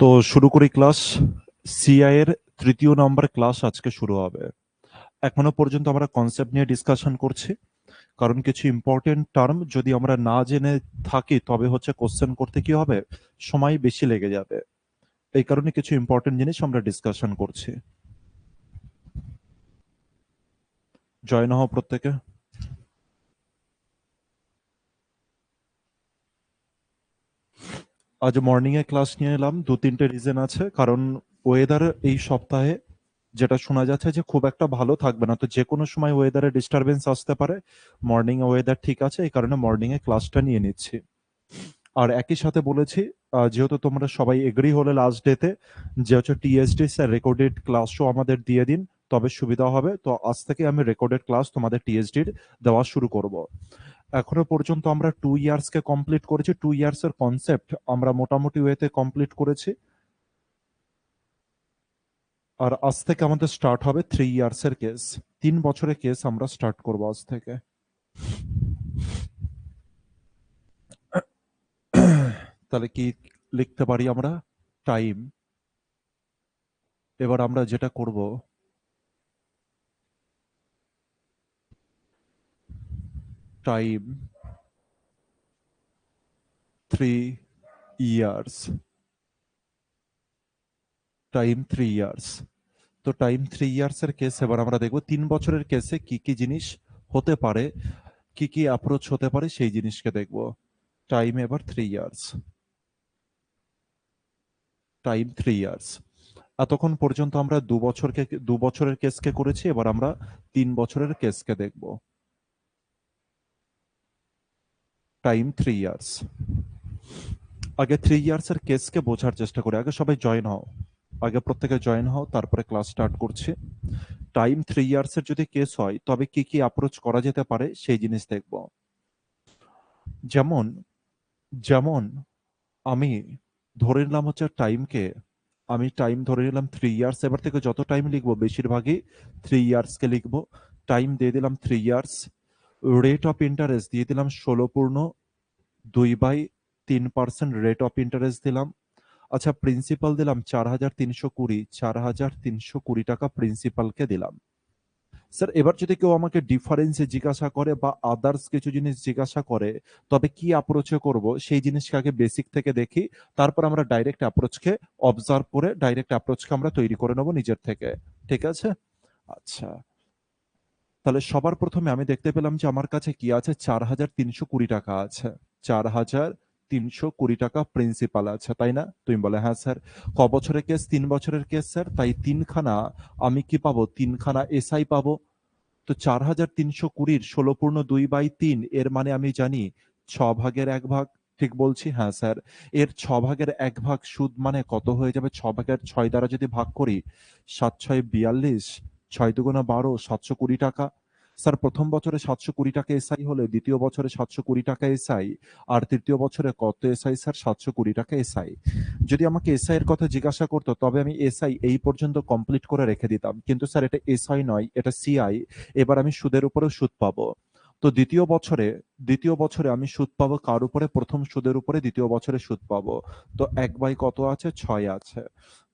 তো শুরু করি ক্লাস। সিআই এর তৃতীয় নম্বর ক্লাস আজকে শুরু হবে। এখনো পর্যন্ত আমরা কনসেপ্ট নিয়ে ডিসকাশন করছি, কারণ কিছু ইম্পর্টেন্ট টার্ম যদি আমরা না জেনে থাকি তবে হচ্ছে কোশ্চেন করতে কি হবে, সময় বেশি লেগে যাবে। এই কারণে কিছু ইম্পর্টেন্ট জিনিস আমরা ডিসকাশন করছি। জয়েন হও প্রত্যেকে। আজ মর্নিং এ ক্লাস নিয়ে এলাম, দু তিনটে রিজন আছে। কারণ ওয়েদার এই সপ্তাহে যেটা শোনা যাচ্ছে যে খুব একটা ভালো থাকবে না, তো যে কোনো সময় ওয়েদারে ডিস্টারবেন্স আসতে পারে। মর্নিং এ ওয়েদার ঠিক আছে, এই কারণে মর্নিং এ ক্লাসটা নিয়ে নিচ্ছি। আর একই সাথে বলেছি, যেহেতু তোমরা সবাই এগ্রি হলে লাস্ট ডেতে যে হচ্ছে টিএসডি স্যার রেকর্ডেড ক্লাসও আমাদের দিয়ে দিন, তবে সুবিধা হবে। তো আজ থেকে আমি রেকর্ডেড ক্লাস তোমাদের টিএসডির দেওয়া শুরু করব। এখনো পর্যন্ত আমরা 2 ইয়ার্স কে কমপ্লিট করেছি, 2 ইয়ার্স এর কনসেপ্ট আমরা মোটামুটি ওয়েতে কমপ্লিট করেছি। আর আজ থেকে আমাদের স্টার্ট হবে 3 ইয়ার্স এর কেস, 3 বছরের কেস আমরা স্টার্ট করবো আজ থেকে। তাহলে কি লিখতে পারি আমরা? টাইম। এবার আমরা যেটা করব, টাইম 3 ইয়ার্স, টাইম 3 ইয়ার্স। তো টাইম 3 ইয়ার্স এর কেস এবার আমরা দেখবো 3 বছরের কেসে কি কি জিনিস হতে পারে, কি কি অ্যাপ্রোচ হতে পারে সেই জিনিসকে দেখবো। টাইম এবার 3 ইয়ার্স, টাইম 3 ইয়ার্স। এতক্ষণ পর্যন্ত আমরা 2 বছরের কেসকে করেছি, এবার আমরা 3 বছরের কেসকে দেখব। Time 3 years. আগে 3 ইয়ার্স এর কেসকে বোঝার চেষ্টা করি। আগে সবাই জয়েন হও, আগে প্রত্যেকে জয়েন হও, তারপরে ক্লাস স্টার্ট করছি। টাইম 3 ইয়ার্স এর যদি কেস হয় তবে কি কি অ্যাপ্রোচ করা যেতে পারে সেই জিনিস দেখব। যেমন যেমন আমি ধরে নিলাম হচ্ছে টাইমকে, আমি টাইম ধরে নিলাম 3 ইয়ার্স। এবার থেকে যত টাইম লিখবো বেশিরভাগই 3 ইয়ার্সকে লিখবো। টাইম দিয়ে দিলাম 3 ইয়ার্স। রেট অফ ইন্টারেস্ট দিয়ে দিলাম 16/2/3% রেট অফ ইন্টারেস্ট দিলাম। আচ্ছা, প্রিন্সিপাল দিলাম 4,320, 4,320 টাকা প্রিন্সিপালকে দিলাম। স্যার এবার যদি কেউ আমাকে ডিফারেন্সে জিজ্ঞাসা করে বা আদার্স কিছু জিনিস জিজ্ঞাসা করে, তবে কি অ্যাপ্রোচে করব সেই জিনিসকে আগে বেসিক থেকে দেখি, তারপর আমরা ডাইরেক্ট অ্যাপ্রোচকে অবজার্ভ করে ডাইরেক্ট অ্যাপ্রোচকে আমরা তৈরি করে নেব নিজের থেকে। ঠিক আছে? আচ্ছা, তাহলে সবার প্রথমে আমি দেখতে পেলাম যে আমার কাছে কি আছে, 4,320 টাকা আছে। 4,320 টাকা প্রিন্সিপাল আছে, তাই না? তুমি বলে হ্যাঁ স্যার। ক বছরের কেস? 3 বছরের কেস স্যার, তাই তিনখানা আমি কি পাবো? তিনখানা এসআই পাবো। তো 4,320 16/2/3 এর মানে আমি জানি 6/1 ঠিক বলছি? হ্যাঁ স্যার। এর 6/1 সুদ মানে কত হয়ে যাবে? 6/6 দ্বারা যদি ভাগ করি, 7×6 = 42, 6×2 = 12, 720 টাকা। স্যার প্রথম বছরে 720 টাকা এসআই হলে দ্বিতীয় বছরে 720 টাকা এসআই, আর তৃতীয় বছরে কত এসআই স্যার? 720 টাকা এসআই। যদি আমাকে এসআই এর কথা জিজ্ঞাসা করতো তবে আমি এসআই এই পর্যন্ত কমপ্লিট করে রেখে দিতাম, কিন্তু স্যার এটা এসআই নয়, এটা সিআই। এবার আমি সুদের উপরেও সুদ পাবো। তো দ্বিতীয় বছরে আমি সুদ পাবো কার উপরে? প্রথম সুদের উপরে দ্বিতীয় বছরে সুদ পাবো। তো 1/, কত আছে? 6 আছে।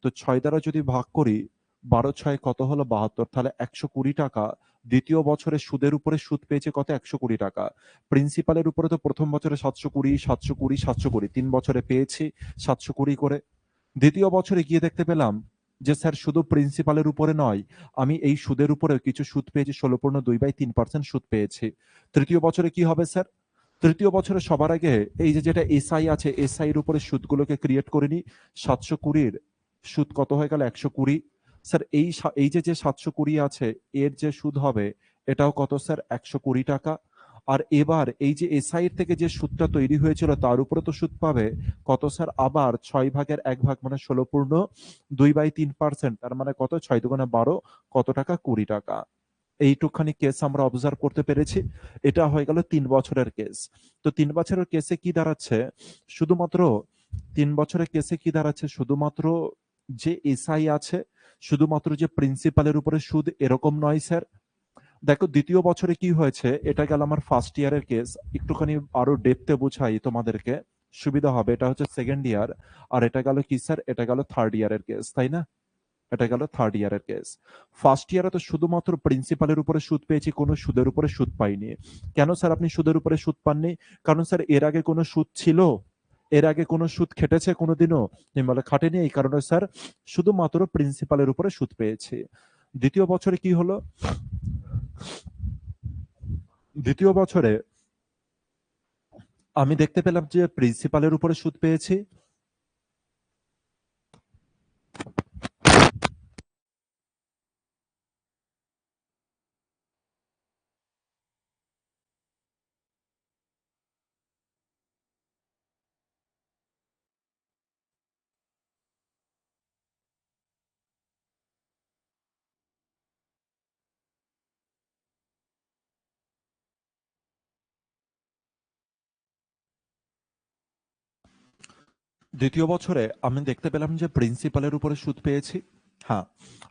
তো 6 দ্বারা যদি ভাগ করি, 12×6 কত হলো? 72। তাহলে 120 টাকা দ্বিতীয় বছরে সুদের উপরে সুদ পেয়েছে কত? 120 টাকা। প্রিন্সিপালের উপরে তো প্রথম বছরে 720, 720, 720, 3 বছরে পেয়েছি 720 করে। দ্বিতীয় বছরে গিয়ে দেখতে পেলাম যে স্যার শুধু প্রিন্সিপালের উপরে নয়, আমি এই সুদের উপরে কিছু সুদ পেয়েছি, 16/2/3% সুদ পেয়েছি। তৃতীয় বছরে কি হবে স্যার? তৃতীয় বছরে সবার আগে এই যে যেটা এসআই আছে, এসআই এর উপরে সুদগুলোকে ক্রিয়েট করে নি। 720-র সুদ কত হয়ে গেল? 120। স্যার এই যে 720 আছে, এর যে সুদ হবে এটাও কত স্যার? 120 টাকা। আর এবার এই যে এসআই এর থেকে যে সুদটা তৈরি হয়েছিল তার উপরে তো সুদ পাবে কত স্যার? আবার 6/1 মানে 16/2/3%, তার মানে কত? 6×2 = 12, কত টাকা? 20 টাকা। এইটুকখানি কেস আমরা অবজার্ভ করতে পেরেছি। এটা হয়ে গেল 3 বছরের কেস। তো 3 বছরের কেসে কি দাঁড়াচ্ছে? শুধুমাত্র 3 বছরের কেসে কি দাঁড়াচ্ছে? শুধুমাত্র যে এসআই আছে, শুধুমাত্র যে প্রিন্সিপালের উপরে সুদ, এরকম নয় স্যার। দেখো দ্বিতীয় বছরে কি হয়েছে, এটা গেল আমার ফার্স্ট ইয়ারের কেস। একটুখানি আরো ডেপথে বুঝাই তোমাদেরকে, সুবিধা হবে। এটা হচ্ছে সেকেন্ড ইয়ার, আর এটা গেল কি স্যার, এটা গেল থার্ড ইয়ারের কেস, তাই না? এটা গেল থার্ড ইয়ারের কেস। ফার্স্ট ইয়ারে তো শুধুমাত্র প্রিন্সিপালের উপরে সুদ পেয়েছি, কোনো সুদের উপরে সুদ পাইনি। কেন স্যার আপনি সুদের উপরে সুদ পাননি? কারণ স্যার এর আগে কোনো সুদ ছিল? এর আগে কোনো সুদ খেটেছে কোনোদিনও? বলে খাটেনি, এই কারণে স্যার শুধুমাত্র প্রিন্সিপালের উপরে সুদ পেয়েছি। দ্বিতীয় বছরে কি হলো? দ্বিতীয় বছরে আমি দেখতে পেলাম যে প্রিন্সিপালের উপরে সুদ পেয়েছি। দ্বিতীয় বছরে আমি দেখতে পেলাম যে প্রিন্সিপালের উপরে সুদ পেয়েছি। হ্যাঁ,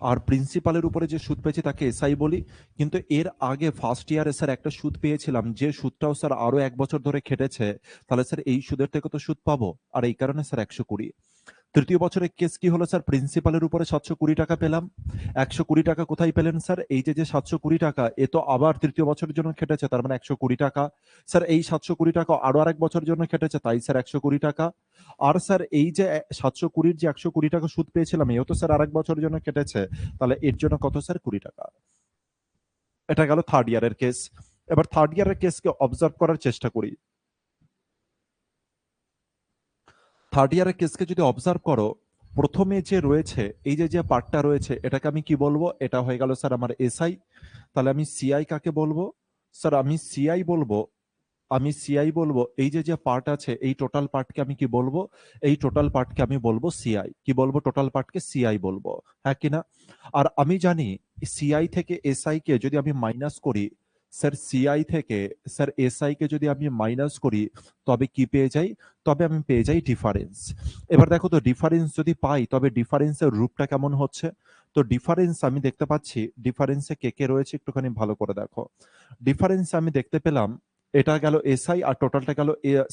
আর প্রিন্সিপালের উপরে যে সুদ পেয়েছি তাকে এসআই বলি। কিন্তু এর আগে ফার্স্ট ইয়ারে স্যার একটা সুদ পেয়েছিলাম, যে সুদটাও স্যার আরো 1 বছর ধরে খেটেছে, তাহলে স্যার এই সুদের থেকে তো সুদ পাবো, আর এই কারণে স্যার 120। তৃতীয় বছরের কেস কি হলো স্যার? প্রিন্সিপালের উপরে 720 টাকা পেলাম। 120 টাকা কোথায় পেলেন স্যার? এই যে 720 টাকা, এ তো আবার তৃতীয় বছরের জন্য খেটেছে, তার মানে 120 টাকা। স্যার এই 720 টাকা আরো আরেক বছরের জন্য খেটেছে, তাই স্যার 120 টাকা। আর স্যার এই যে 720-র যে 120 টাকা সুদ পেয়েছিলাম, এও তো স্যার আরেক বছরের জন্য কেটেছে, তাহলে এর জন্য কত স্যার? 20 টাকা। এটা গেল থার্ড ইয়ারের কেস। এবার থার্ড ইয়ারের কেসকে অবজার্ভ করার চেষ্টা করি। থার্ড ইয়ারের কেসকে যদি অবজার্ভ করো, প্রথমে যে রয়েছে এই যে যে পার্টটা রয়েছে, এটাকে আমি কি বলবো? এটা হয়ে গেল স্যার আমার এসআই। তাহলে আমি সিআই কাকে বলবো? স্যার আমি সিআই বলবো। আমি সিআই বলবো এই যে যে পার্ট আছে, এই টোটাল পার্টকে আমি কি বলবো? এই টোটাল পার্টকে আমি বলবো সিআই। কি বলবো? টোটাল পার্টকে সিআই বলবো, হ্যাঁ কিনা? আর আমি জানি সিআই থেকে এসআই কে যদি আমি মাইনাস করি, স্যার সিআই থেকে স্যার এসআই কে যদি আমি মাইনাস করি, তবে কি পেয়ে যাই? তবে আমি পেয়ে যাই ডিফারেন্স। এবার দেখো তো, ডিফারেন্স যদি পাই, তবে ডিফারেন্সের রূপটা কেমন হচ্ছে? তো ডিফারেন্স আমি দেখতে পাচ্ছি, ডিফারেন্সে কে কে রয়েছে একটুখানি ভালো করে দেখো। ডিফারেন্স আমি দেখতে পেলাম, এটা গেল এসআই আর টোটালটা গেল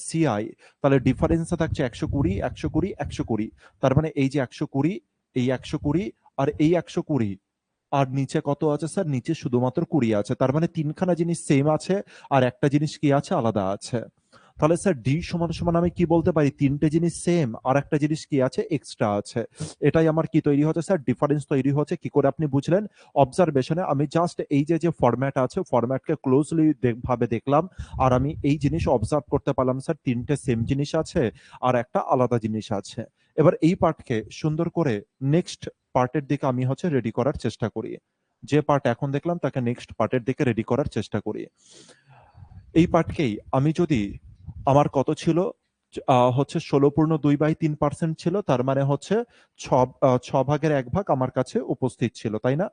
সিআই। তাহলে ডিফারেন্সে থাকছে 120, 120, 120। তার মানে এই যে 120, এই 120 আর এই 120, আর নিচে কত আছে স্যার? নিচে শুধুমাত্র 20 আছে। তার মানে তিনখানা জিনিস সেম আছে, আর একটা জিনিস কি আছে? আলাদা আছে। তাহলে স্যার ডি সমান সমান আমি কি বলতে পারি? তিনটে জিনিস সেম, আর একটা জিনিস কি আছে? এক্সট্রা আছে। এটাই আমার কি তৈরি হচ্ছে স্যার? ডিফারেন্স তৈরি হচ্ছে। কি করে আপনি বুঝলেন? অবজারভেশনে আমি জাস্ট এই যে যে ফরম্যাট আছে, ফরম্যাটকে ক্লোজলি ভাবে দেখলাম, আর আমি এই জিনিস অবজার্ভ করতে পারলাম স্যার, তিনটে সেম জিনিস আছে আর একটা আলাদা জিনিস আছে। এবার এই পার্টকে সুন্দর করে নেক্সট পার্টের দিকে আমি রেডি করার চেষ্টা করি। যে পার্ট এখন দেখলাম তাকে নেক্সট পার্টের দিকে রেডি করার চেষ্টা করি। এই পার্টকেই আমি যদি, আমার কত ছিল? 16.2/3% ছিল, তার মানে হচ্ছে 6/1 আমার কাছে উপস্থিত ছিল, তাই না?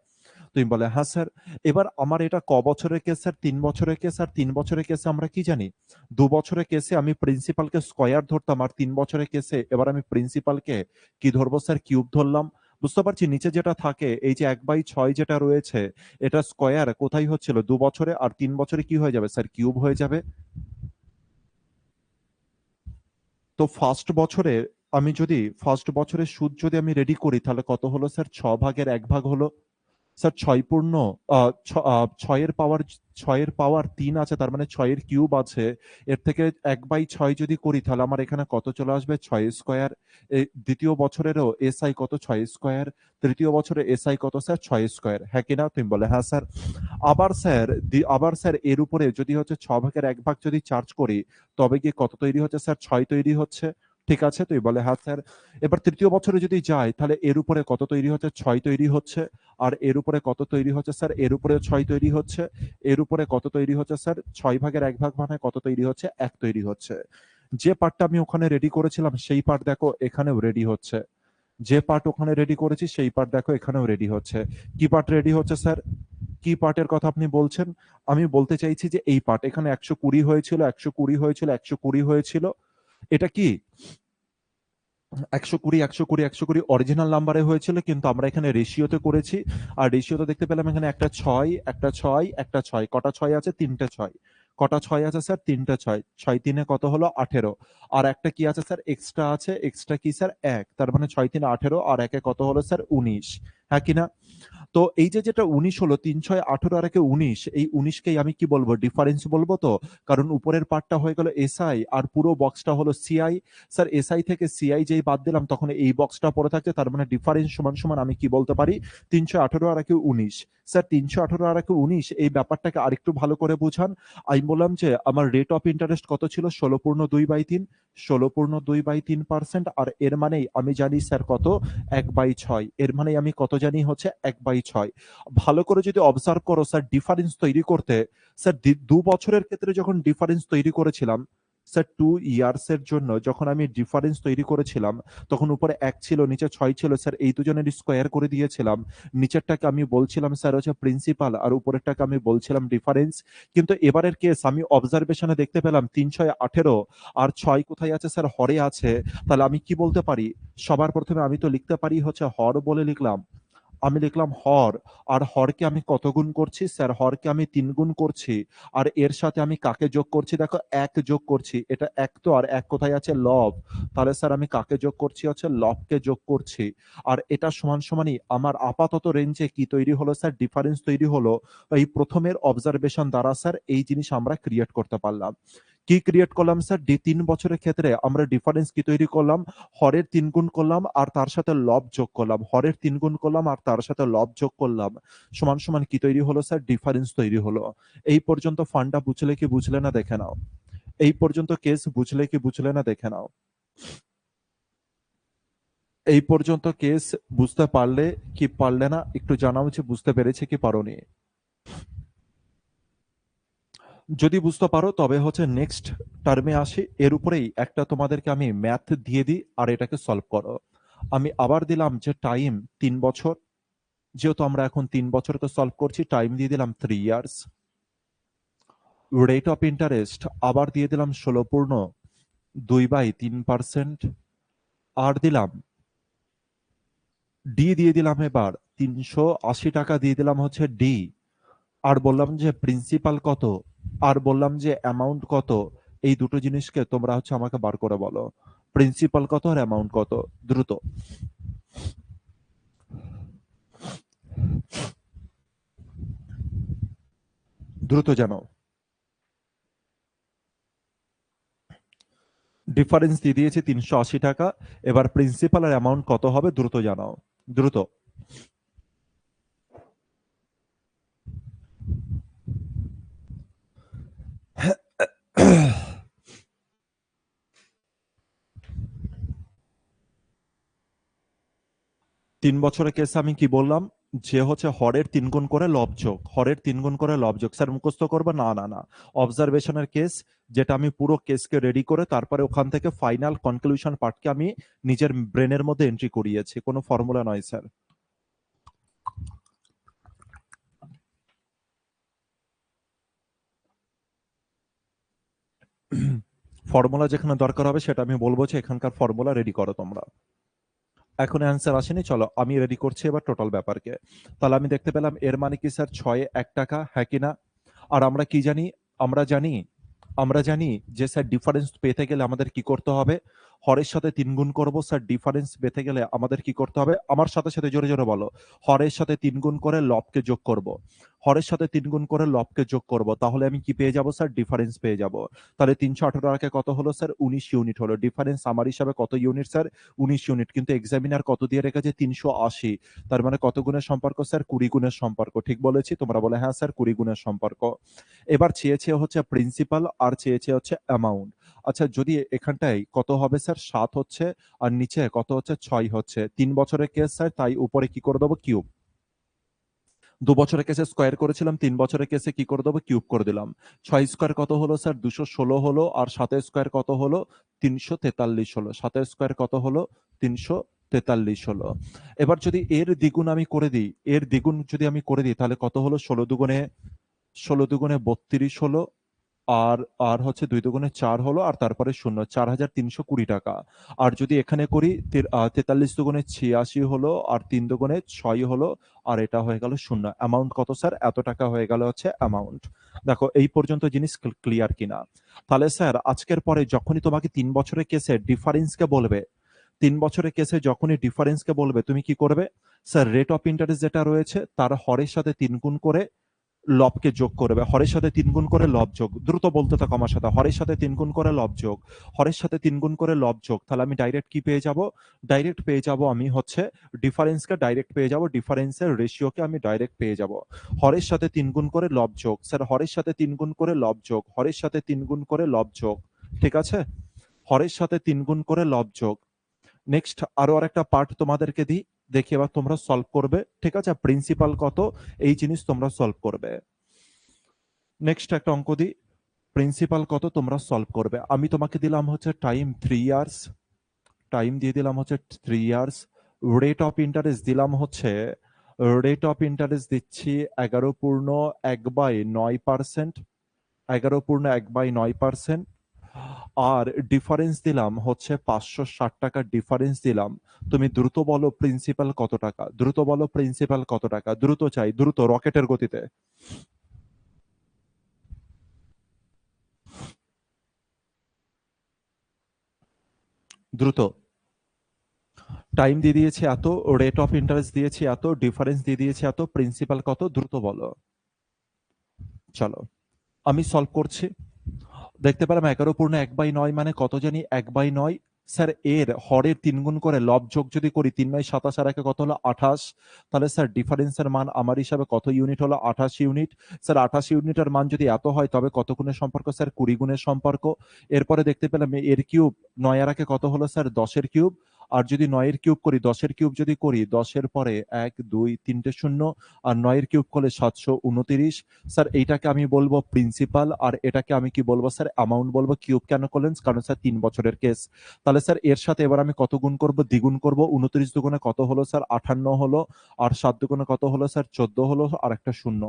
তুমি বলে হ্যাঁ স্যার। এবার আমার এটা ক বছরের কেস স্যার? 3 বছরের কেস। আর 3 বছরের কেসে আমরা কি জানি? 2 বছরের কেসে আমি প্রিন্সিপালকে স্কোয়ার ধরতাম, আর 3 বছরের কেসে এবার আমি প্রিন্সিপালকে কি ধরবো স্যার? কিউব ধরলাম। বুঝতে পারছি নিচে যেটা থাকে, এই যে 1/6 যেটা রয়েছে, এটা স্কোয়ার কোথায় হচ্ছিল? 2 বছরে, আর 3 বছরে কি হয়ে যাবে স্যার? কিউব হয়ে যাবে। তো ফার্স্ট বছরে আমি যদি ফার্স্ট বছরের সুদ যদি আমি রেডি করি, তাহলে কত হলো স্যার? 6/1 হলো। স্যার 6 এর পাওয়ার 3 আছে, তার মানে 6 এর কিউব আছে। এর থেকে 1/6 যদি করি, তাহলে আমার এখানে কত চলে আসবে? 6 স্কোয়ার। দ্বিতীয় বছরেরও এসআই কত? 6 স্কোয়ার। তৃতীয় বছরে এসআই কত স্যার? 6 স্কোয়ার, হ্যাঁ কিনা? তুমি বলে হ্যাঁ স্যার। আবার স্যার এর উপরে যদি 6/1 যদি চার্জ করি, তবে গিয়ে কত তৈরি হচ্ছে স্যার? 6 তৈরি হচ্ছে। ঠিক আছে, তুই বলে হ্যাঁ স্যার। এবার তৃতীয় বছরে যদি যাই, তাহলে এর উপরে কত তৈরি হচ্ছে? 6 তৈরি হচ্ছে। আর এর উপরে কত তৈরি হচ্ছে স্যার? এর উপরে 6 তৈরি হচ্ছে। এর উপরে কত তৈরি হচ্ছে স্যার? 6/1 মানে কত তৈরি হচ্ছে? 1 তৈরি হচ্ছে। যে পার্টটা আমি ওখানে রেডি করেছিলাম, সেই পার্ট দেখো এখানেও রেডি হচ্ছে। যে পার্ট ওখানে রেডি করেছি, সেই পার্ট দেখো এখানেও রেডি হচ্ছে। কি পার্ট রেডি হচ্ছে স্যার? কি পার্টের কথা আপনি বলছেন? আমি বলতে চাইছি যে এই পার্ট, এখানে 120 হয়েছিল, 120 হয়েছিল, 120 হয়েছিল। এটা কি 120, 120, 120 অরিজিনাল নাম্বারে হয়েছিল, কিন্তু আমরা এখানে রেশিওতে করেছি। আর রেশিওতে দেখতে পেলাম এখানে একটা 6, একটা 6, একটা 6। কটা 6 আছে? 3টে 6। কটা ছয় আছে স্যার? তিনটা ছয়। ছয় তিনে কত হলো? 18। আর একটা কি আছে স্যার? এক্সট্রা আছে। এক্সট্রা কি স্যার? এক। তার মানে ছয় তিনে 18 আর একে কত হলো স্যার? 19। হ্যাঁ কিনা? তো এই যে যেটা 19 হলো, ৩ ৬ 18 আর একে 19, এই 19 কেই আমি কি বলবো? ডিফারেন্স বলবো তো? কারণ উপরের পার্টটা হয়ে গেল এসআই আর পুরো বক্সটা হলো সিআই। স্যার এসআই থেকে সিআই যেই বাদ দিলাম তখন এই বক্সটা পড়ে থাকছে, তার মানে ডিফারেন্স সমান সমান আমি কি বলতে পারি? ৩১৮ আর একে 19। স্যার ৩১৮ আর একে 19, এই ব্যাপারটাকে আরেকটু ভালো করে বুঝান। আমি বললাম যে আমার রেট অফ ইন্টারেস্ট কত ছিল? 16.2/3, 16.2/3%। আর এর মানেই আমি জানি স্যার কত? 1/6। এর মানে আমি কত জানি? হচ্ছে 1/6। ভালো করে যদি অবজার্ভ করো স্যার, ডিফারেন্স তৈরি করতে, স্যার 2 বছরের ক্ষেত্রে যখন ডিফারেন্স তৈরি করেছিলাম, স্যার 2 ইয়ার্স এর জন্য যখন আমি ডিফারেন্স তৈরি করেছিলাম, তখন উপরে 1 ছিল, নিচে 6 ছিল স্যার, এই দুজনের স্কোয়ার করে দিয়েছিলাম। নিচেরটাকে আমি বলছিলাম স্যার হচ্ছে প্রিন্সিপাল আর উপরেরটাকে আমি বলছিলাম ডিফারেন্স। কিন্তু এবারের কেস আমি অবজারভেশনে দেখতে পেলাম ৩ ৬ 18 আর 6 কোথায় আছে স্যার? হরে আছে। তাহলে আমি কি বলতে পারি? সবার প্রথমে আমি তো লিখতে পারি হচ্ছে হর বলে লিখলাম। আমি লিখলাম হর। আর হরকে আমি কত গুণ করছি? স্যার হরকে আমি ৩ গুণ করছি। আর এর সাথে আমি কাকে যোগ করছি? দেখো ১ যোগ করছি। এটা ১ তো, আর ১ কোথায় আছে? লব। তাহলে স্যার আমি কাকে যোগ করছি? হচ্ছে লবকে যোগ করছি। আর এটা সমান সমানই আমার আপাতত রেঞ্জে কি তৈরি হলো স্যার? ডিফারেন্স তৈরি হলো। এই প্রথমের অবজারভেশন দ্বারা স্যার এই জিনিস আমরা ক্রিয়েট করতে পারলাম। কি ক্রিয়েট করলাম স্যার? ৩ বছরের ক্ষেত্রে আমরা ডিফারেন্স কি তৈরি করলাম? হরের ৩ গুণ করলাম আর তার সাথে লব যোগ করলাম। হরের ৩ গুণ করলাম আর তার সাথে লব যোগ করলাম। সমান সমান কি তৈরি হলো স্যার? ডিফারেন্স তৈরি হলো। এই পর্যন্ত ফান্ডা বুঝলে কি বুঝলে না দেখে নাও। এই পর্যন্ত কেস বুঝলে কি বুঝলে না দেখে নাও। এই পর্যন্ত কেস বুঝতে পারলে কি পারলে না একটু জানাও যে বুঝতে পেরেছে কি পারোনি। যদি বুঝতে পারো তবে হচ্ছে নেক্সট টার্মে আসি, এর উপরেই একটা তোমাদেরকে আমি ম্যাথ দিয়ে দিই আর এটাকে সলভ করো। আমি আবার দিলাম যে টাইম ৩ বছর, যেহেতু আমরা এখন ৩ বছরে তো সলভ করছি, টাইম দিয়ে দিলাম 3 ইয়ার্স। রেট অফ ইন্টারেস্ট আবার দিয়ে দিলাম 16.2/3%। আর দিলাম ডি দিয়ে দিলাম এবার ৩৮০ টাকা দিয়ে দিলাম হচ্ছে ডি। আর বললাম যে প্রিন্সিপাল কত, আর বললাম যে অ্যামাউন্ট কত। এই দুটো জিনিসকে তোমরা হচ্ছে আমাকে বার করে বলো, প্রিন্সিপাল কত আর অ্যামাউন্ট কত। দ্রুত দ্রুত জানো। ডিফারেন্স দিয়ে দিয়েছি ৩৮০ টাকা। এবার প্রিন্সিপাল আর অ্যামাউন্ট কত হবে দ্রুত জানাও, দ্রুত। ৩ বছরের কেসে আমি কি বললাম? যে হচ্ছে হরের ৩ গুণ করে লবযোগ, হরের ৩ গুণ করে লবযোগ। স্যার মুখস্থ করবে? না না না, অবজারভেশনের কেস, যেটা আমি পুরো কেসকে রেডি করে তারপরে ওখান থেকে ফাইনাল কনক্লুশন পার্টকে আমি নিজের ব্রেনের মধ্যে এন্ট্রি করিয়েছি, কোনো ফর্মুলা নয় স্যার। ফর্মুলা যেখানে দরকার হবে সেটা আমি বলবো যে এখানকার ফর্মুলা রেডি করো তোমরা। এখন অ্যান্সার আসেনি, চলো আমি রেডি করছি এবার টোটাল ব্যাপারকে। তাহলে আমি দেখতে পেলাম এর মানে কি স্যার 6 1 টাকা, হ্যাঁ কিনা? আর আমরা কি জানি? আমরা জানি যে স্যার ডিফারেন্স পেতে গেলে আমাদের কি করতে হবে? হরের সাথে ৩ গুণ করব। স্যার ডিফারেন্স পেতে গেলে আমাদের কি করতে হবে? আমার সাথে সাথে জোরে জোরে বলো। হরের সাথে ৩ গুণ করে লবকে যোগ করব। হরের সাথে ৩ গুণ করে লবকে যোগ করব, তাহলে আমি কি পেয়ে যাব স্যার? ডিফারেন্স পেয়ে যাব। তাহলে ৩১৮ কত হলো স্যার? ১৯ ইউনিট হলো। ডিফারেন্স আমার হিসাবে কত ইউনিট স্যার? ১৯ ইউনিট। কিন্তু এক্সামিনার কত দিয়ে রেখেছে? ৩৮০। তার মানে কত গুণের সম্পর্ক স্যার? ২০ গুণের সম্পর্ক। ঠিক বলেছি? তোমরা বলে হ্যাঁ স্যার ২০ গুণের সম্পর্ক। এবার চেয়েছে হচ্ছে প্রিন্সিপাল আর চেয়েছে হচ্ছে অ্যামাউন্ট। আচ্ছা, যদি এখানটায় কত হবে স্যার? ৭ হচ্ছে আর নিচে কত হচ্ছে? ৬ হচ্ছে। ৩ বছরের কেস স্যার, তাই উপরে কি করে দেবো? কিউব। ২ বছরের কেসে স্কোয়ার করেছিলাম, ৩ বছরের কেসে কি করে দেবো? কিউব করে দিলাম। ৬ স্কোয়ার কত হলো স্যার? ২১৬ হলো। আর ৭ স্কোয়ার কত হলো? ৩৪৩ হলো। ৭ স্কোয়ার কত হলো? ৩৪৩ হলো। এবার যদি এর দ্বিগুণ আমি করে দিই, এর দ্বিগুণ যদি আমি করে দিই তাহলে কত হলো? ১৬ দুগুণে ৩২ হলো। আর আর হচ্ছে ২ দুগুণে ৪ হলো আর তারপরে ০, ৪,৩২০ টাকা। আর যদি এখানে করি ৪৩ দুগুণে ৮৬ হলো আর ৩ দুগুণে ৬ হলো আর এটা হয়ে গেল ০। অ্যামাউন্ট কত স্যার? এত টাকা হয়ে গেল হচ্ছে অ্যামাউন্ট। দেখো এই পর্যন্ত জিনিস ক্লিয়ার কিনা? তাহলে স্যার আজকের পরে যখনই তোমাকে 3 বছরের কেসে ডিফারেন্সকে বলবে, 3 বছরের কেসে যখনই ডিফারেন্সকে বলবে, তুমি কি করবে? স্যার রেট অফ ইন্টারেস্ট যেটা রয়েছে তার হরের সাথে 3 গুণ করে লবকে যোগ করবে। হরের সাথে 3 গুণ করে লব যোগ। দ্রুত বলতে থাকো আমার সাথে। হরের সাথে 3 গুণ করে লব যোগ, হরের সাথে 3 গুণ করে লব যোগ। তাহলে আমি ডাইরেক্ট কি পেয়ে যাব? ডাইরেক্ট পেয়ে যাব আমি হচ্ছে ডিফারেন্সকে ডাইরেক্ট পেয়ে যাব, ডিফারেন্সের রেশিওকে আমি ডাইরেক্ট পেয়ে যাব। হরের সাথে 3 গুণ করে লব যোগ। স্যার হরের সাথে 3 গুণ করে লব যোগ, হরের সাথে 3 গুণ করে লব যোগ। ঠিক আছে? হরের সাথে 3 গুণ করে লব যোগ। নেক্সট আরো আরেকটা পার্ট তোমাদেরকে দিই, দেখি এবার তোমরা সলভ করবে। ঠিক আছে? প্রিন্সিপাল কত, এই জিনিস তোমরা সলভ করবে। নেক্সট একটা অঙ্ক দিই, প্রিন্সিপাল কত তোমরা সলভ করবে। আমি তোমাকে দিলাম হচ্ছে টাইম 3 ইয়ার্স, টাইম দিয়ে দিলাম হচ্ছে 3 ইয়ার্স। রেট অফ ইন্টারেস্ট দিলাম হচ্ছে, রেট অফ ইন্টারেস্ট দিচ্ছি 11/9%, 11/9%। আর ডিফারেন্স দিলাম হচ্ছে 560 টাকা ডিফারেন্স দিলাম। তুমি দ্রুত বলো প্রিন্সিপাল কত টাকা, দ্রুত বলো প্রিন্সিপাল কত টাকা, দ্রুত চাই, দ্রুত রকেটের গতিতে। দ্রুত। টাইম দিয়ে দিয়েছি এত, রেট অফ ইন্টারেস্ট দিয়েছি এত, ডিফারেন্স দিয়ে দিয়েছি এত, প্রিন্সিপাল কত, দ্রুত বলো। চলো আমি সলভ করছি। দেখতে পেলাম 11/1/9 মানে কত জানি? 1/9। স্যার এর হরের 3 গুণ করে লব যোগ যদি করি, 3/27 আর একে কত হলো? 28। তাহলে স্যার ডিফারেন্সের মান আমার হিসাবে কত ইউনিট হলো? 28 ইউনিট। স্যার 28 ইউনিটের মান যদি এত হয় তবে কত গুণের সম্পর্ক? স্যার 20 গুণের সম্পর্ক। এরপরে দেখতে পেলাম এর কিউব 9 আর একে কত হলো? Sir 10-এর cube. আর যদি 9-এর কিউব করি, 10-এর কিউব যদি করি, 10-এর পরে 1 2 3টে শূন্য, আর 9-এর কিউব করলে 729। স্যার এইটাকে আমি বলবো প্রিন্সিপাল, আর এটাকে আমি কি বলবো স্যার? অ্যামাউন্ট বলবো। কিউব কেন করলেন? কারণ স্যার 3 বছরের কেস। তাহলে স্যার এর সাথে এবার আমি কত গুণ করব? দ্বিগুণ করব। 29 দুগুণে কত হলো স্যার? 58 হলো। আর 7 দুগুণে কত হলো স্যার? 14 হলো, আর একটা শূন্য।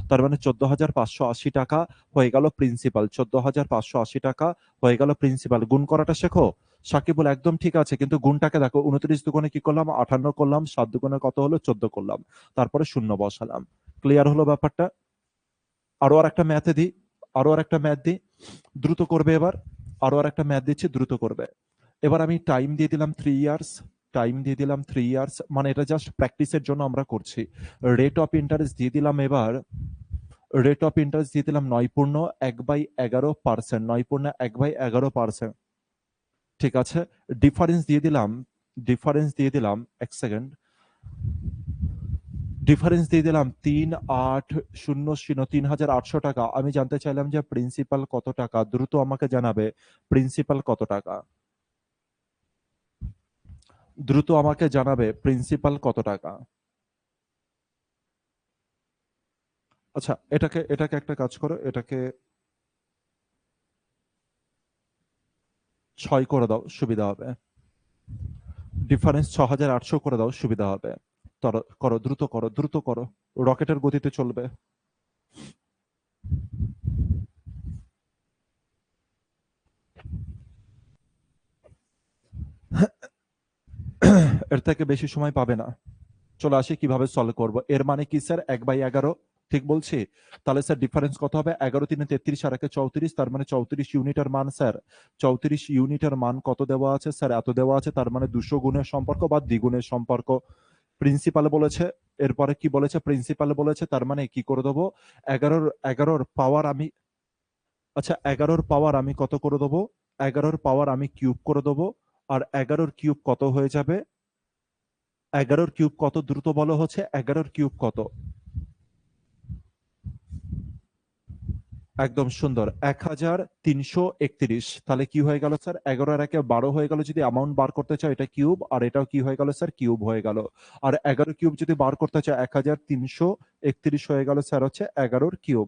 তার মানে 14,580 টাকা হয়ে গেল প্রিন্সিপাল। 14,580 টাকা হয়ে গেল প্রিন্সিপাল। গুণ করাটা শেখো সাকিবুল, একদম ঠিক আছে, কিন্তু গুণটাকে দেখো। 29 দুগুণে কি করলাম? 58 করলাম। 7 দুগুণে কত হলো? 14 করলাম। তারপরে শূন্য বসালাম। ক্লিয়ার হলো ব্যাপারটা? আরো আর একটা ম্যাথে দিই, আরো আর একটা ম্যাথ দিই, দ্রুত করবে এবার। আরো আর একটা ম্যাথ দিচ্ছি, দ্রুত করবে। এবার আমি টাইম দিয়ে দিলাম 3 ইয়ার্স, টাইম দিয়ে দিলাম 3 ইয়ার্স, মানে এটা জাস্ট প্র্যাকটিসের জন্য আমরা করছি। রেট অফ ইন্টারেস্ট দিয়ে দিলাম এবার, রেট অফ ইন্টারেস্ট দিয়ে দিলাম 9/11%, 9/1/11%। ঠিক আছে? ডিফারেন্স দিয়ে দিলাম, ডিফারেন্স দিয়ে দিলাম, এক সেকেন্ড, ডিফারেন্স দিয়ে দিলাম 3800, 3,800 টাকা। আমি জানতে চাইলাম যে প্রিন্সিপাল কত টাকা, দ্রুত আমাকে জানাবে প্রিন্সিপাল কত টাকা, দ্রুত আমাকে জানাবে প্রিন্সিপাল কত টাকা। আচ্ছা এটাকে এটাকে একটা কাজ করো, এটাকে 6 করে দাও, সুবিধা হবে। ডিফারেন্স 6,800 করে দাও, সুবিধা হবে। করো, দ্রুত করো, দ্রুত করো, রকেটের গতিতে চলবে। এর থেকে বেশি সময় পাবে না। চলে আসি কিভাবে সলভ করব। এর মানে কি স্যার? 1/11, ঠিক বলছি? তাহলে স্যার ডিফারেন্স কত হবে? 11 3 33 আর একে 34, তার মানে 34 ইউনিটের মান। স্যার 34 ইউনিটের মান কত দেওয়া আছে? স্যার এত দেওয়া আছে, তার মানে 200 গুণের সম্পর্ক বা দ্বিগুণের সম্পর্ক। প্রিন্সিপাল বলেছে, এরপরে কি বলেছে? প্রিন্সিপাল বলেছে, তার মানে কি করে দেবো? 11-11 পাওয়ার আমি, আচ্ছা 11 পাওয়ার আমি কত করে দেবো? 11 পাওয়ার আমি কিউব করে দেবো। আর 11 কিউব কত হয়ে যাবে? 11 কিউব কত? দ্রুত বলো হচ্ছে 11 কিউব কত? একদম সুন্দর, 1,331। তাহলে কি হয়ে গেল স্যার? 11 আর একে 12 হয়ে গেল। যদি অ্যামাউন্ট বার করতে চাও, এটা কিউব, আর এটাও কি হয়ে গেল স্যার? কিউব হয়ে গেল। আর 11 কিউব যদি বার করতে চাও, 1,331 হয়ে গেল স্যার হচ্ছে 11 কিউব।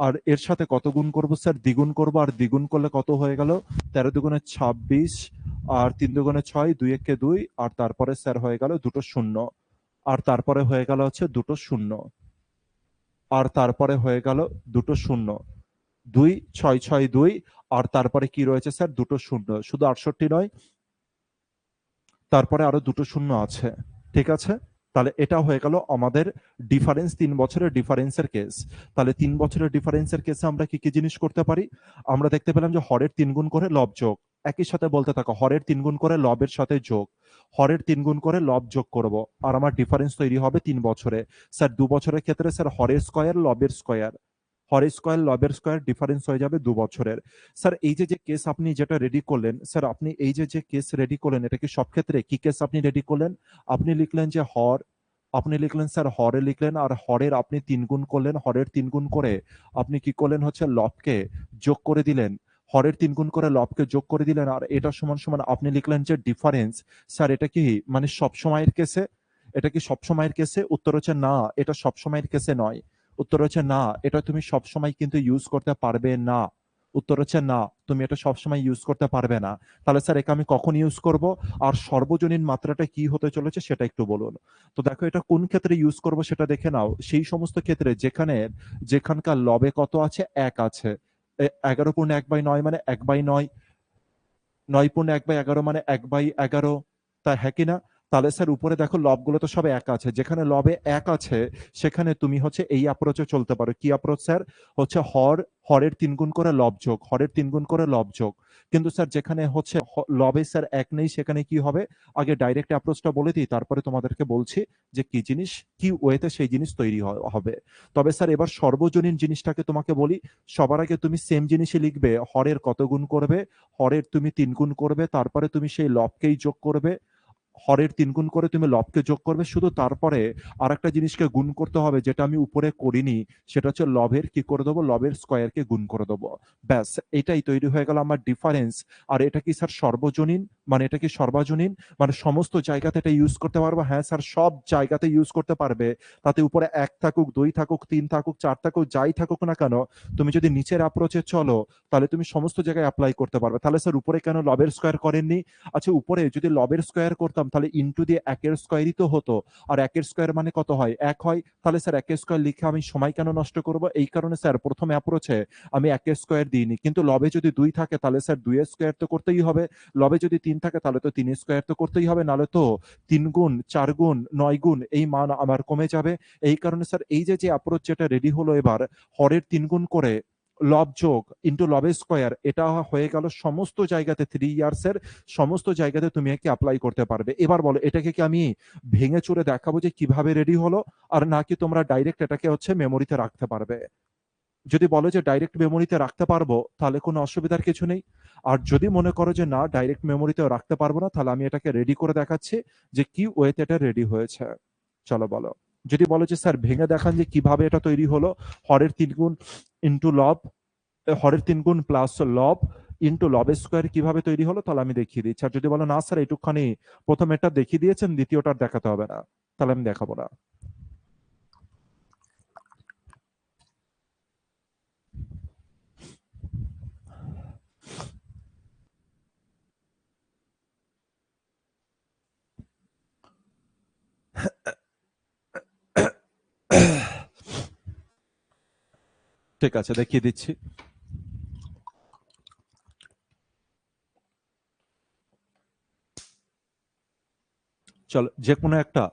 আর এর সাথে কত গুণ করবো স্যার? দ্বিগুণ করবো। আর দ্বিগুণ করলে কত হয়ে গেল? 13 দুগুণে 26, আর 3 দুগুণে 6, 2 একে 2, আর তারপরে স্যার হয়ে গেল দুটো শূন্য। আর তারপরে হয়ে গেল হচ্ছে দুটো শূন্য। আর তারপরে হয়ে গেল দুটো শূন্য। 2 6 6 2, আর তারপরে কি রয়েছে স্যার? দুটো শূন্য। শুধু 68 নয়, তারপরে আরো দুটো শূন্য আছে। ঠিক আছে? তাহলে এটা হয়ে গেল আমাদের ডিফারেন্স, 3 বছরের ডিফারেন্সের কেস। তাহলে 3 বছরের ডিফারেন্সের কেসে আমরা কি কি জিনিস করতে পারি? আমরা দেখতে পেলাম যে হরের 3 গুণ করে লব যোগ, একই সাথে বলতে থাকো হরের 3 গুণ করে লবের সাথে যোগ, হরের 3 গুণ করে লব যোগ করব, আর আমার ডিফারেন্স তৈরি হবে 3 বছরে। স্যার 2 বছরের ক্ষেত্রে স্যার হরের স্কোয়ার লবের স্কোয়ার, হরের স্কোয়ার লবের স্কোয়ার ডিফারেন্স হয়ে যাবে 2 বছরের। স্যার এই যে যে কেস আপনি যেটা রেডি করলেন, স্যার আপনি এই যে যে কেস রেডি করলেন, এটা কি সব ক্ষেত্রে কি কেস আপনি রেডি করলেন? আপনি লিখলেন যে হর, আপনি লিখলেন স্যার হরে লিখলেন, আর হরের আপনি 3 গুণ করলেন, হরের 3 গুণ করে আপনি কি করলেন হচ্ছে লবকে যোগ করে দিলেন, হরের 3 গুণ করে লবকে যোগ করে দিলেন, আর এটা সমান সমান আপনি লিখলেন যে ডিফারেন্স। স্যার এটা কি মানে সব সময়ের কেসে? এটা কি সব সময়ের কেসে? উত্তর হচ্ছে না, এটা সব সময়ের কেসে নয়। উত্তর হচ্ছে না, এটা তুমি সব সময় কিন্তু ইউজ করতে পারবে না। উত্তর হচ্ছে না, তুমি এটা সব সময় ইউজ করতে পারবে না। তাহলে স্যার একে আমি কখন ইউজ করব, আর সর্বজনীন মাত্রাটা কি হতে চলেছে সেটা একটু বলুন। তো দেখো এটা কোন ক্ষেত্রে ইউজ করব সেটা দেখে নাও। সেই সমস্ত ক্ষেত্রে যেখানকার লবে কত আছে, 1 আছে। 11 পূর্ণ 1/9 মানে 1/9, 9 পূর্ণ 1/11 মানে 1/11, তা হ্যাঁ কিনা? তাহলে স্যার উপরে দেখো লবগুলো তো সব 1 আছে, যেখানে লবে 1 আছে সেখানে তুমি হচ্ছে এই অ্যাপ্রোচে চলতে পারো। কি অ্যাপ্রোচ স্যার? হচ্ছে হরের 3 গুণ করে লব যোগ, হরের 3 গুণ করে লব যোগ। কিন্তু স্যার যেখানে হচ্ছে লবে স্যার 1 নেই, সেখানে কি হবে? আগে ডাইরেক্ট অ্যাপ্রোচটা বলে দিই, তারপরে তোমাদেরকে বলছি যে কি জিনিস কি ওয়েতে সেই জিনিস তৈরি হবে। তবে স্যার এবার সর্বজনীন জিনিসটাকে তোমাকে বলি। সবার আগে তুমি সেম জিনিসই লিখবে, হরের কত গুণ করবে, হরের তুমি 3 গুণ করবে, তারপরে তুমি সেই লবকেই যোগ করবে, হরের 3 গুণ করে তুমি লবকে যোগ করবে, শুধু তারপরে আর একটা জিনিসকে গুণ করতে হবে যেটা আমি উপরে করিনি, সেটা হচ্ছে লবের কি করে দেবো, লবের স্কোয়ারকে গুণ করে দেবো। ব্যাস, এটাই তৈরি হয়ে গেল আমার ডিফারেন্স। আর এটা কি স্যার সর্বজনীন, মানে এটা কি সর্বজনীন, মানে সমস্ত জায়গাতে এটা ইউজ করতে পারবো? হ্যাঁ স্যার, সব জায়গাতে ইউজ করতে পারবে। তাতে উপরে 1 থাকুক, 2 থাকুক, 3 থাকুক, 4 থাকুক, যাই থাকুক না কেন, তুমি যদি নিচের অ্যাপ্রোচে চলো তাহলে তুমি সমস্ত জায়গায় অ্যাপ্লাই করতে পারবে। তাহলে স্যার উপরে কেন লবের স্কোয়ার করেননি? আচ্ছা উপরে যদি লবের স্কোয়ার করতাম তাহলে ইনটু দিয়ে 1-এর স্কোয়ারই তো হতো, আর 1-এর স্কোয়ার মানে কত হয়, 1 হয়। তাহলে স্যার 1-এর স্কোয়ার লিখে আমি সময় কেন নষ্ট করব? এই কারণে স্যার প্রথম অ্যাপ্রোচে আমি 1-এর স্কোয়ার দিইনি। কিন্তু লবে যদি 2 থাকে তাহলে স্যার 2-এর স্কোয়ার তো করতেই হবে, লবে যদি 3 থাকে তাহলে তো 3-এর স্কোয়ার তো করতেই হবে, নাহলে তো 3 গুণ 4 গুণ 9 গুণ এই মান আমার কমে যাবে। এই কারণে স্যার এই যে যে অ্যাপ্রোচ যেটা রেডি হলো এবার, হরের 3 গুণ করে লব যোগ ইন্টু লবের স্কোয়ার, এটা হয়ে গেল সমস্ত জায়গাতে 3 ইয়ার্সের সমস্ত জায়গাতে তুমি একে অ্যাপ্লাই করতে পারবে। এবার বলো এটাকে কি আমি ভেঙে চুরে দেখাবো যে কিভাবে রেডি হলো, আর নাকি তোমরা ডাইরেক্ট এটাকে হচ্ছে মেমোরিতে রাখতে পারবে? যদি বলো যে ডাইরেক্ট মেমোরিতে রাখতে পারবো তাহলে কোনো অসুবিধার কিছু নেই। আর যদি মনে করো যে না ডাইরেক্ট মেমোরিতে রাখতে পারবো না, তাহলে আমি এটাকে রেডি করে দেখাচ্ছি যে কি ওয়েতে এটা রেডি হয়েছে। চলো বলো। যদি বলো যে স্যার ভেঙে দেখান যে কিভাবে এটা তৈরি হলো, হরের 3 গুণ ইন্টু লব, হরের 3 গুণ প্লাস লব ইন্টু লবের স্কোয়ার কিভাবে তৈরি হলো, তাহলে আমি দেখিয়ে দিচ্ছি। আর যদি বলো না স্যার এইটুকখানি প্রথম এটা দেখিয়ে দিয়েছেন, দ্বিতীয়টা আর দেখাতে হবে না, তাহলে আমি দেখাবো না। ঠিক আছে, দেখিয়ে দিচ্ছি। চলো যে কোনো একটা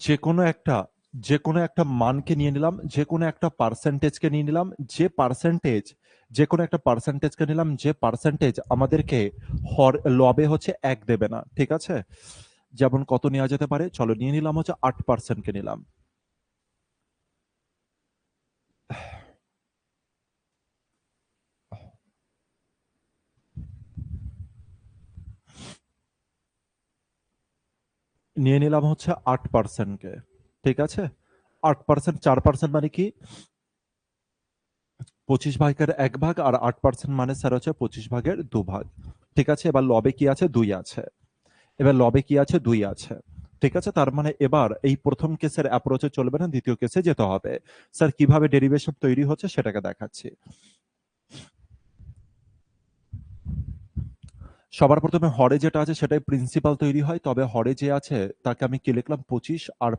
যে কোনো একটা যে কোনো একটা মানকে নিয়ে নিলাম, যে কোনো একটা পার্সেন্টেজকে নিয়ে নিলাম, যে পার্সেন্টেজ যে কোনো একটা পার্সেন্টেজকে নিলাম, যে পার্সেন্টেজ আমাদেরকে লবে হচ্ছে 1 দেবে না, ঠিক আছে? যেমন কত নেওয়া যেতে পারে, চলো নিয়ে নিলাম হচ্ছে 8%কে নিলাম। নিয়ে নিলাম হচ্ছে 8%কে, ঠিক আছে? 8%, 4% মানে কি? 25 ভাগের 1 ভাগ, আর 8% মানে স্যার হচ্ছে 25 ভাগের 2 ভাগ। ঠিক আছে, এবার লবে কি আছে, 2 আছে। এবার লবে কি আছে, 2 আছে। ঠিক আছে, তার মানে এবার এই প্রথম কেসের অ্যাপ্রোচে চলবে না, দ্বিতীয় কেসে যেতে হবে। স্যার কিভাবে ডেরিভেশন তৈরি হচ্ছে সেটাকে দেখাচ্ছি। সবার প্রথমে হরে যেটা আছে সেটাই প্রিন্সিপাল তৈরি হয়, তবে হরে যে আছে তাকে আমি কি লিখলাম, 25, আর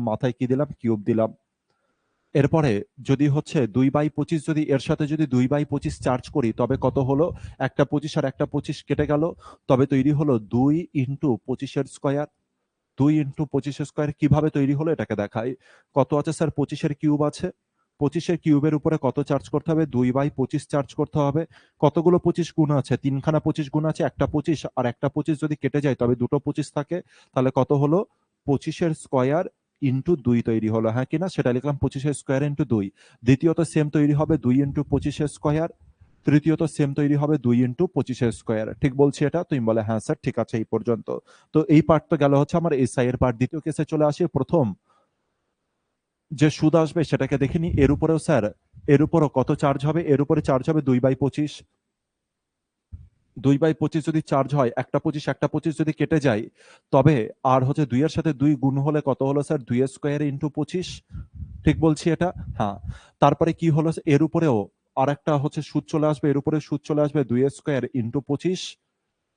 মাথায় কি দিলাম, কিউব দিলাম। এরপরে যদি হচ্ছে 2/25 যদি এর সাথে যদি 2/25 চার্জ করি তবে কত হলো, একটা 25 আর একটা 25 কেটে গেল, তবে তৈরি হলো 2 ইন্টু 25 স্কোয়ার। 2 ইন্টু 25 স্কোয়ার কিভাবে তৈরি হলো এটাকে দেখাই। কত আছে স্যার, 25 কিউব আছে। 25 কিউবের উপরে কত চার্জ করতে হবে, 2/25 চার্জ করতে হবে। কতগুলো 25 গুণ আছে, তিনখানা 25 গুণ আছে, একটা 25 আর একটা 25 যদি কেটে যায় তবে দুটো 25 থাকে, তাহলে কত হলো, 25 স্কোয়ার ইন্টু 2 তৈরি হলো, হ্যাঁ কিনা, সেটা লিখলাম 25 স্কোয়ার ইন্টু 2। দ্বিতীয়ত সেম তৈরি হবে 2 ইন্টু 25 স্কোয়ার। তৃতীয়ত সেম তৈরি হবে 2 ইন্টু 25 স্কোয়ার। ঠিক বলছি এটা? তুমি বলে হ্যাঁ স্যার ঠিক আছে এই পর্যন্ত। তো এই পার্ট তো গেল হচ্ছে আমার এসআই এর পার্ট। দ্বিতীয় কেসে চলে আসি। প্রথম যে সুদ আসবে সেটাকে দেখে নি। এর উপরেও স্যার, এর উপরও কত চার্জ হবে, এর উপরে চার্জ হবে 2/25। 2/25 যদি চার্জ হয়, একটা 25 একটা 25 যদি কেটে যায়, তবে আর হচ্ছে 2 এর সাথে 2 গুণ হলে কত হলো স্যার, 2 স্কোয়ার ইন্টু 25। ঠিক বলছি এটা? হ্যাঁ। তারপরে কি হলো, এর উপরেও আর একটা হচ্ছে সুদ চলে আসবে, এর উপরে সুদ চলে আসবে 2 স্কোয়ার ইন্টু 25।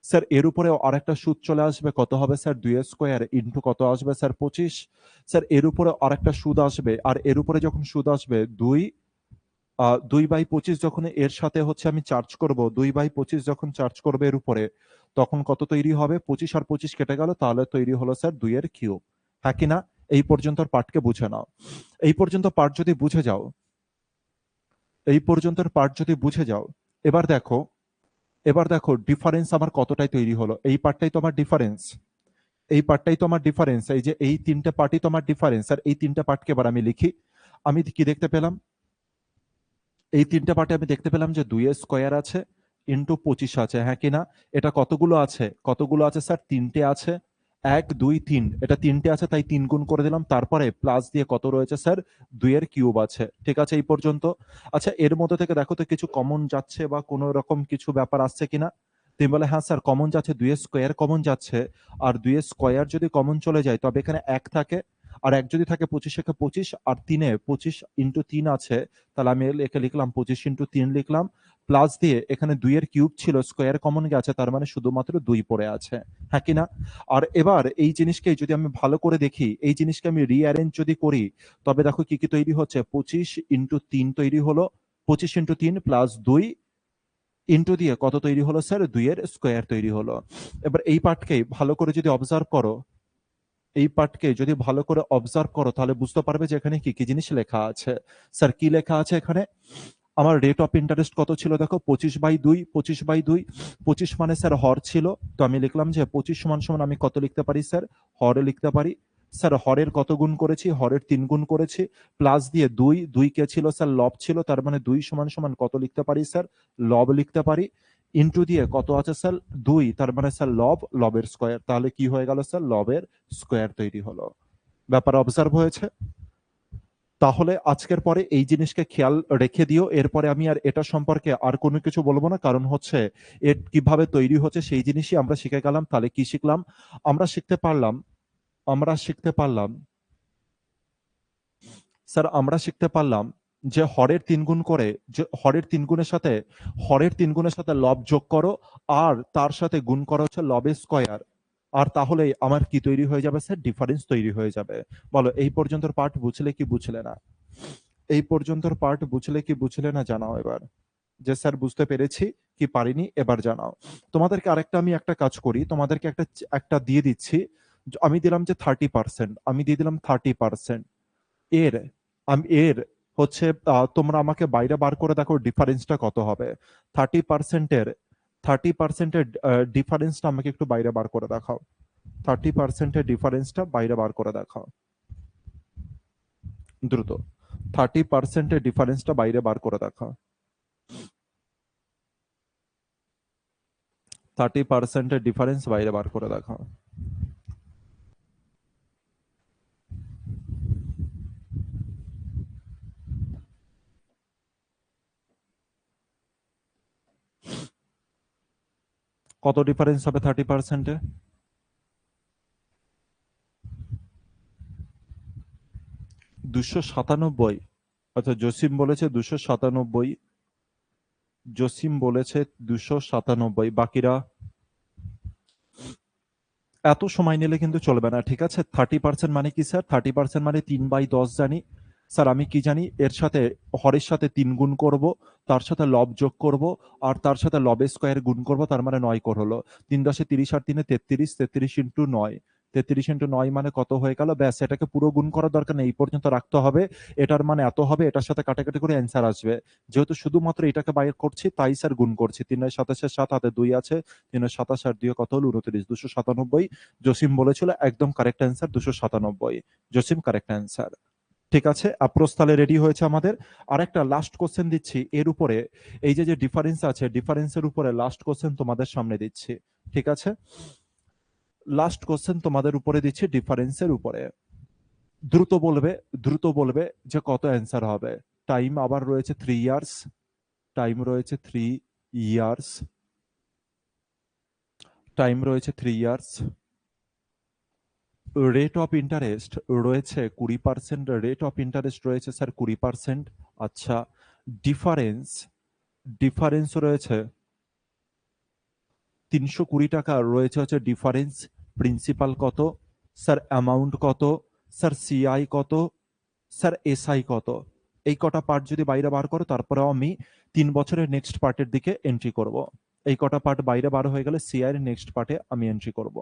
স্যার এর উপরেও আরেকটা সুদ চলে আসবে, কত হবে স্যার, 2 স্কোয়ার ইন্টু কত আসবে স্যার, 25। স্যার এর উপরে আরেকটা সুদ আসবে, আর এর উপরে যখন সুদ আসবে 2/25 যখন এর সাথে হচ্ছে আমি চার্জ করব, 2/25 যখন চার্জ করবে এর উপরে, তখন কত তৈরি হবে, 25 আর 25 কেটে গেল, তাহলে তৈরি হলো স্যার 2 এর কিউব। হ্যাঁ কিনা? এই পর্যন্ত পার্টকে বুঝে নাও। এই পর্যন্ত পার্ট যদি বুঝে যাও, এই পর্যন্তর পার্ট যদি বুঝে যাও, এবার দেখো, এবার দেখো ডিফারেন্স আমার কতটাই তৈরি হলো। এই পার্টটাই তো আমার ডিফারেন্স, এই পার্টটাই তো আমার ডিফারেন্স, এই যে এই তিনটে পার্টই তো আমার ডিফারেন্স। আর এই তিনটে পার্টকে এবার আমি লিখি। আমি কি দেখতে পেলাম, এই তিনটে পার্টে আমি দেখতে পেলাম যে 2 স্কোয়ার আছে ইন্টু 25 আছে, হ্যাঁ কিনা। এটা কতগুলো আছে, কতগুলো আছে স্যার, তিনটে আছে। 1 2 3, এটা তিনটে আছে তাই 3 গুণ করে দিলাম, তারপরে প্লাস দিয়ে কত রয়েছে স্যার, 2 এর কিউব আছে। ঠিক আছে এই পর্যন্ত। আচ্ছা এর মধ্যে থেকে দেখো তো কিছু কমন যাচ্ছে বা কোনো রকম কিছু ব্যাপার আসছে কিনা। তুমি বলে হ্যাঁ স্যার কমন যাচ্ছে, 2 স্কোয়ার কমন যাচ্ছে। আর 2 স্কোয়ার যদি কমন চলে যায় তবে এখানে 1 থাকে, আর 1 যদি থাকে 25 একে 25, আর 3 25 ইন্টু 3 আছে, তাহলে আমি একে লিখলাম 25 ইন্টু 3 লিখলাম, প্লাস দিয়ে এখানে 2 এর কিউব ছিল, স্কোয়ার কমন গেছে, তার মানে শুধুমাত্র 2 পড়ে আছে, হ্যাঁ কিনা। আর এবার এই জিনিসকে যদি আমি ভালো করে দেখি, এই জিনিসকে আমি রিঅ্যারেঞ্জ যদি করি, তবে দেখো কি কি তৈরি হচ্ছে, 25 ইন্টু 3 তৈরি হলো, 25 ইন্টু 3 প্লাস 2 ইন্টু দিয়ে কত তৈরি হলো স্যার, 2 এর স্কোয়ার তৈরি হলো। এবার এই পার্টকে ভালো করে যদি অবজার্ভ করো, এই পার্টকে যদি ভালো করে অবজার্ভ করো তাহলে বুঝতে পারবে যে এখানে কি কি জিনিস লেখা আছে। স্যার কি লেখা আছে এখানে, আমার রেট অফ ইন্টারেস্ট কত ছিল দেখো, 25/2, 25/2, 25 মানে স্যার হর ছিল, তো আমি লিখলাম যে 25 সমান সমান আমি কত লিখতে পারি স্যার, হরে লিখতে পারি। স্যার হরের কত গুণ করেছি, হরের 3 গুণ করেছি, প্লাস দিয়ে 2 কে ছিল স্যার, লব ছিল, তার মানে 2 সমান সমান কত লিখতে পারি স্যার, লব লিখতে পারি, ইন্টু দিয়ে কত আছে স্যার, 2, তার মানে স্যার লব, লবের স্কোয়ার, তাহলে কি হয়ে গেল স্যার, লবের স্কোয়ার তৈরি হলো। ব্যাপার অবজার্ভ হয়েছে। তাহলে আজকের পরে এই জিনিসকে খেয়াল রেখে দিও, এরপরে আমি আর এটা সম্পর্কে আর কোনো কিছু বলবো না, কারণ হচ্ছে এর কিভাবে তৈরি হচ্ছে সেই জিনিসই আমরা শিখে গেলাম। তাহলে কি শিখলাম, আমরা শিখতে পারলাম, আমরা শিখতে পারলাম স্যার, আমরা শিখতে পারলাম যে হরের 3 গুণ করে, যে হরের 3 গুণের সাথে, হরের 3 গুণের সাথে লব যোগ করো, আর তার সাথে গুণ করা হচ্ছে লবের স্কয়ার, আর তাহলে আমার কি তৈরি হয়ে যাবে স্যার, ডিফারেন্স তৈরি হয়ে যাবে। বলো এই পর্যন্তর পার্ট বুঝলে কি বুঝলে না, এই পর্যন্তর পার্ট বুঝলে কি বুঝলে না জানাও এবার, যে স্যার বুঝতে পেরেছি কি পারিনি এবার জানাও। তোমাদেরকে আরেকটা আমি একটা কাজ করি, তোমাদেরকে একটা একটা দিয়ে দিচ্ছি। আমি দিলাম যে 30%, আমি দিয়ে দিলাম 30%। এর আমি এর হচ্ছে তোমরা আমাকে বাইরে বার করে দেখো ডিফারেন্সটা কত হবে। 30%-এর 30%-এর ডিফারেন্সটা আমাকে একটু বাইরে বার করে দেখাও। 30%-এর ডিফারেন্সটা বাইরে বার করে দেখাও দ্রুত। 30%-এর ডিফারেন্সটা বাইরে বার করে দেখাও। 30%-এর ডিফারেন্স বাইরে বার করে দেখাও। কত ডিফারেন্স হবে 30%-এ? 297। আচ্ছা জসিম বলেছে 297, জসিম বলেছে 297, বাকিরা? এত সময় নিলে কিন্তু চলবে না, ঠিক আছে। 30% মানে কি স্যার, 30% মানে 3/10 জানি, স্যার আমি কি জানি, এর সাথে হরের সাথে 3 গুণ করব, তার সাথে লব যোগ করব, আর তার সাথে লবের স্কয়ার গুণ করব, তার মানে 9 কর হলো। 3 10 30 আর 3 33, 33 ইন্টু 9, 33 ইন্টু 9 মানে কত হয়ে গেল? ব্যাস, এটাকে পুরো গুণ করার দরকার নেই, এই পর্যন্ত রাখতে হবে। এটার মানে এত হবে, এটার সাথে কাটাকাটি করে অ্যান্সার আসবে। যেহেতু শুধুমাত্র এটাকে বাইর করছি তাই স্যার গুণ করছি। 3 27 7 হাতে 2 আছে, 3 27 আর 2 কত হলো? 29, 297। জসিম বলেছিল একদম correct answer 297। Jasim correct answer. ঠিক আছে, অ্যাপ্রোচ তাহলে রেডি হয়েছে আমাদের। আরেকটা লাস্ট কোশ্চেন দিচ্ছি এর উপরে, এই যে যে ডিফারেন্স আছে, ডিফারেন্সের উপরে লাস্ট কোশ্চেন তোমাদের সামনে দিচ্ছি। ঠিক আছে, লাস্ট কোশ্চেন তোমাদের উপরে দিচ্ছি ডিফারেন্সের উপরে। দ্রুত বলবে, দ্রুত বলবে যে কত অ্যান্সার হবে। টাইম আবার রয়েছে 3 ইয়ার্স, টাইম রয়েছে 3 ইয়ার্স, টাইম রয়েছে 3 ইয়ার্স। রেট অফ ইন্টারেস্ট রয়েছে 20%, রেট অফ ইন্টারেস্ট রয়েছে স্যার 20%। আচ্ছা, ডিফারেন্স, ডিফারেন্স রয়েছে 320 টাকা রয়েছে হচ্ছে ডিফারেন্স। প্রিন্সিপাল কত স্যার? অ্যামাউন্ট কত স্যার? সিআই কত স্যার? এসআই কত? এই কটা পার্ট যদি বাইরে বার করো, তারপরে আমি 3 বছরের নেক্সট পার্টের দিকে এন্ট্রি করব। এই কটা পার্ট বাইরে বার হয়ে গেলে সিআই এর নেক্সট পার্টে আমি এন্ট্রি করব।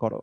করো।